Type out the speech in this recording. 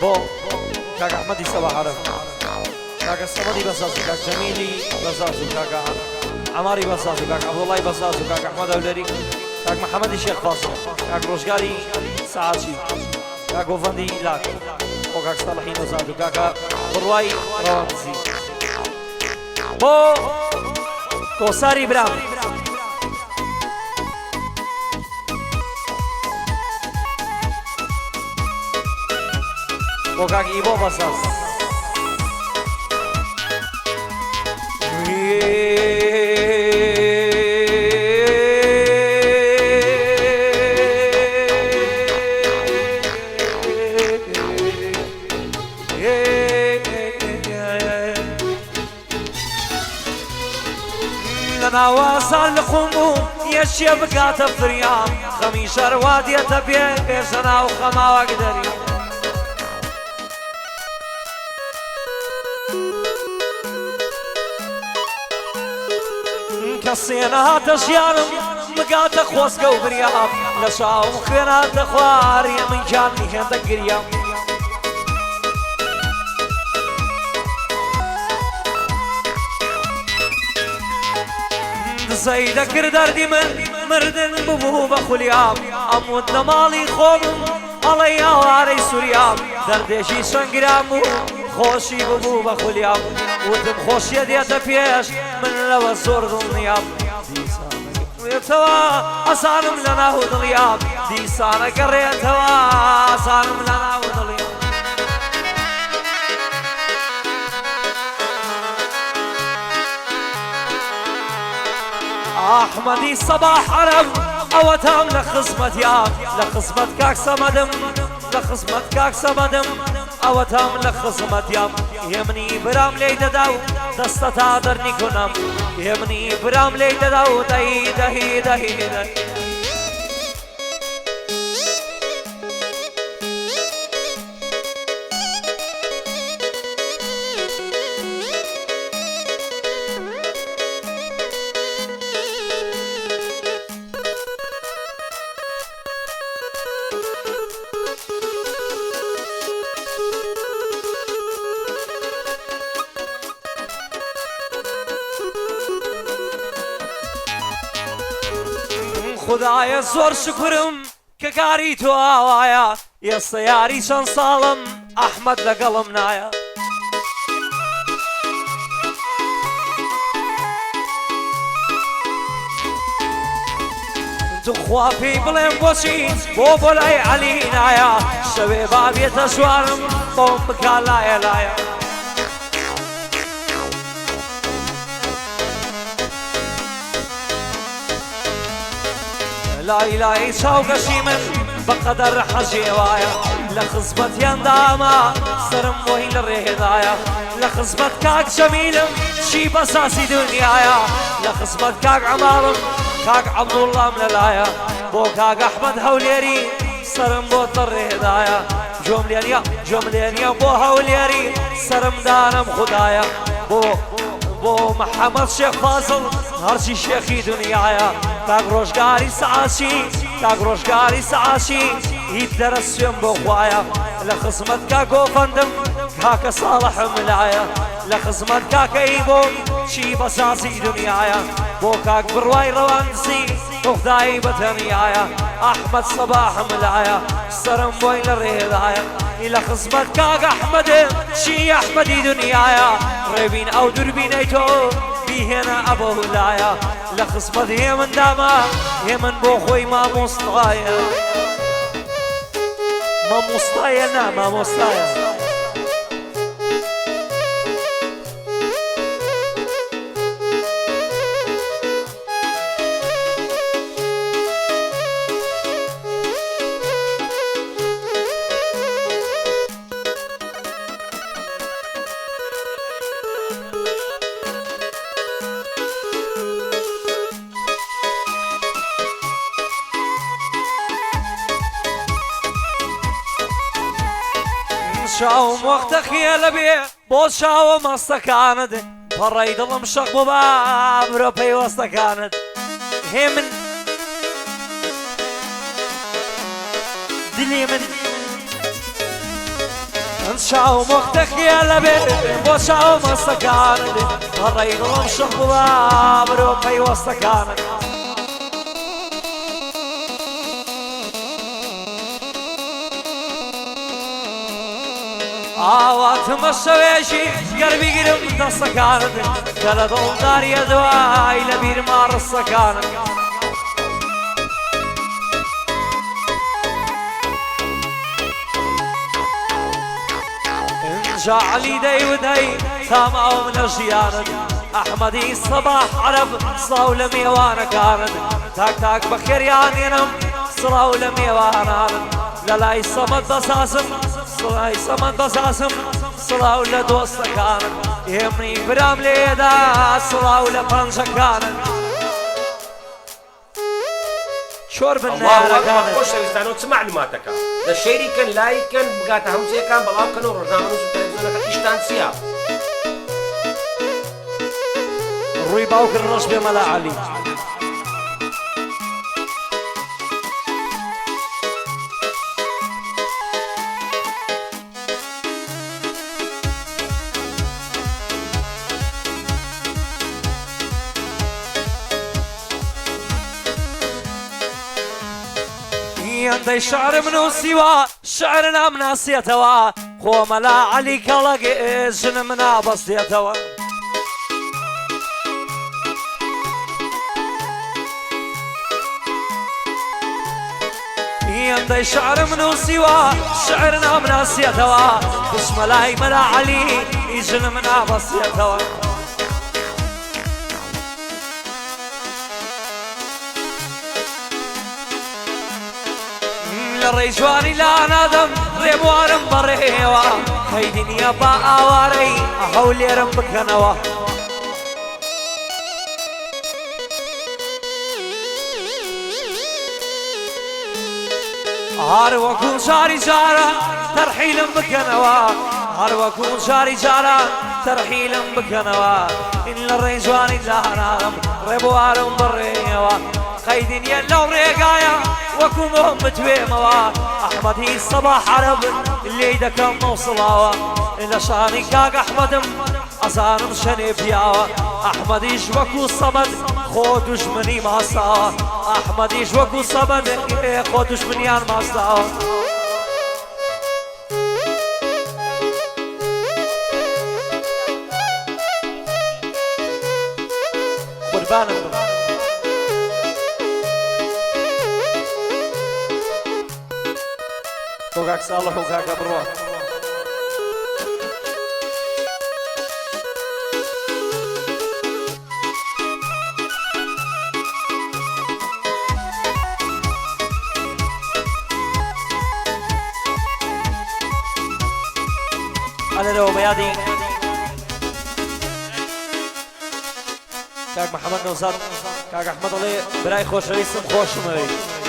بو كاك أحمدي صباح عرب، كاك الصمدي بساسو، كاك جميلي بساسو، كاك عماري بساسو، كاك عبد الله بساسو، كاك أحمد أولري، كاك محمد الشيخ فاصل، كاك روشقاري سعاتشي، كاك وفندي لاك، وكاك صالحين وزادو، كاك برواي روانزي بو كوساري برام وكاك إيبو بساس لنا وصل الخموم يشي بقات فريام خميس رواد يتبيه بيزنا وخما وقدري كسينا تشيانم مقات خوصقة وبريام لشاوم خينا تخوار يا من جاني هندك قريام زيدا كردردي من مردن ببو بخليام أمود نمالي خوم علي واري سوريام دردشي سنگرامو خوشي ببو بخليام ودم خوشي ديتا بيش من لو الزور ظلنيام يتوا أصانم لنا هود الغياب دي سانا قريتوا أصانم لنا هود الغياب أحمدي صباح عرب أوتام لخصمت ياب لخصمت كاك سمدم لخصمت كاك سمدم أوتام لخصمت ياب يمني برام ليدا داو دستا درني كنام يمني برام ليدا داو دهي دهي دهي دهي خدايا زور شكرم كقاري تو آوايا يا سياري شان صالم أحمد لقلم نايا تخوافي بلين بوشين بوبولاي علي نايا شبي بابي تشوارم بوم بكالايا لايا لا إلهي شوق شيمن بقدر حجيوايا لخصبت ينداما سرم وين للرهدايا لخصبت كاك جميلم شي بساسي دنيايا لخصبت كاك عمارم كاك عبد الله من الآية بو كاك أحمد هوليري سرم بوط الرهدايا جملينيا بو هوليري سرم دانم خدايا بو محمد شيخ فاصل هرشي شيخي دنيايا كاك روشقاري سعاشي كاك روشقاري سعاشي هيتلر السيم بخوايا لخصمت كاكو فندم كاك صالح ملايا لخصمت كاك ايبو شي بساسي دنيايا بو كاك برواي روانسي وخداي بتنيايا احمد صباح ملايا سرم وين الرهدايا لخصمت كاك احمد شي احمدي دنيايا ريبين او دربين ايتو هنا أبو هلايا لخصمت هي من داما هي من بوخوي ما مصطايا ما مصطايا شاوم وقت خيال بيه بوز شاوم استكاند فريد المشق بباب ربي واستكاند هي من دلي من من شاو مختخي لبي بوشاو مستكان هرين ومشق بابرو في وستكان آوات مشويشي قلبي قرب دستكان قال دول داري دواي لبير مار السكان جعلي دي ودي سامعوا من الجيان أحمدي الصباح عرب صلاو لميوانا كانت تاك تاك بخير يانينم صلاو لميوانا للاي صمد بساسم صلاي صمد بساسم صلاو لدوست كانت يمني برام ليدا صلاو لفنجا كانت شرب النار كانت خوش ویستانو چه معلوماتك ده شيري كان لاي كان بقات همزه كان بلاو كانوا رجعنا نص تلفزيون كيشتان سيا روي باوك الرش بملا علي عندي شعر منو سوا شعرنا مناسيتوا خو ملا علي كلق جن منا بسيتوا عندي شعر منو سوا شعرنا مناسيتوا بسم الله ملا علي جن منا بسيتوا الرجواني لا نادم ريبوارم بريوا هاي دنيا باواري احولي رمبك نوا هار وكون شاري جارا ترحيل بك نوا هار وكون شاري جارا ترحيل بك نوا ان الرجواني لا نادم ريبوارم بريوا هاي دنيا لو ريقايا وكو مهمت بيموا احمدي الصباح عرب اللي دكم نوصلاوا إلا شاني كاك احمدم ازانم شنيف ياوا احمدي شوكو صمد خودش مني ما ساوا احمدي شوكو صمد خودش منيان ما ساوا قربانم وقاك صالح وقاك أبروه أنا لو بيادي كاك محمد نوزاد كاك أحمد علي براي خوش رئيسم خوش مري